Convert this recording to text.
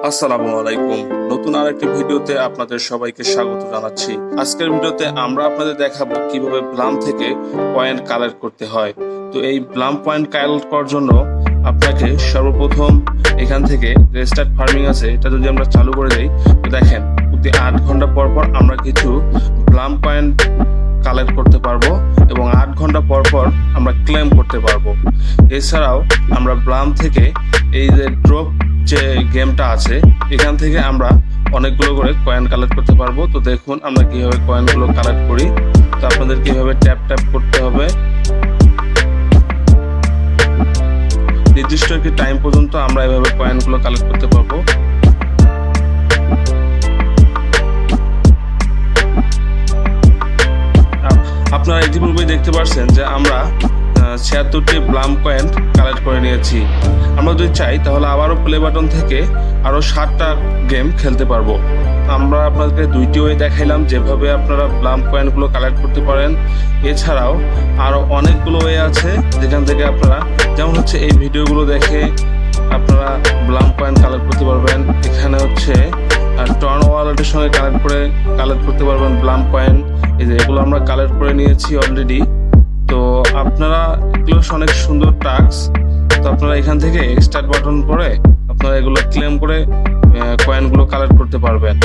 আসসালামু আলাইকুম। নতুন আরেকটি ভিডিওতে আপনাদের সবাইকে স্বাগত জানাচ্ছি। আজকের ভিডিওতে আমরা আপনাদের দেখাবো কিভাবে ব্লাম থেকে পয়েন্ট কালেক্ট করতে হয়। তো এই ব্লাম পয়েন্ট কালেক্ট করার জন্য আপনাকে সর্বপ্রথম এখান থেকে রেজিস্টার্ড ফার্মিং আছে, এটা যদি আমরা চালু করে দেই, তো দেখেন প্রতি 8 ঘন্টা পর পর আমরা কিছু ব্লাম পয়েন্ট কালেক্ট করতে পারবো এবং 8 ঘন্টা পর পর আমরা ক্লেম করতে পারবো। এছাড়াও আমরা ব্লাম থেকে এই যে ড্রপ যে গেমটা আছে, এখান থেকে আমরা অনেকগুলো করে কয়েন কালেক্ট করতে পারবো। তো দেখুন আমরা কিভাবে কয়েনগুলো কালেক্ট করি। তো আপনাদের কিভাবে ট্যাপ ট্যাপ করতে হবে, নির্দিষ্ট একটি টাইম পর্যন্ত আমরা এভাবে কয়েনগুলো কালেক্ট করতে পারবো। আপনারা ইতিপূর্বেই দেখতে পাচ্ছেন যে আমরা 76টি ব্লাম কয়েন কালেক্ট করে নিয়েছি। আমরা যদি চাই তাহলে আবারও প্লে বাটন থেকে আরো 7টা গেম খেলতে পারবো। আমরা আপনাদেরকে দুইটি ওয়ে দেখাইলাম যেভাবে আপনারা ব্লাম কয়েনগুলো কালেক্ট করতে পারেন। এছাড়াও আরো অনেকগুলো ওয়ে আছে যেখান থেকে আপনারা, যেমন হচ্ছে এই ভিডিওগুলো দেখে আপনারা ব্লাম কয়েন কালেক্ট করতে পারবেন। এখানে হচ্ছে টর্ন ওয়ালেটের সঙ্গে কালেক্ট করতে পারবেন ব্লাম কয়েন। এই যে এগুলো আমরা কালেক্ট করে নিয়েছি অলরেডি। তো আপনারা এগুলো অনেক সুন্দর টাস্ক। তো আপনারা এখান থেকে স্টার্ট বাটন করে আপনারা এগুলো ক্লেম করে কয়েনগুলো কালেক্ট করতে পারবেন।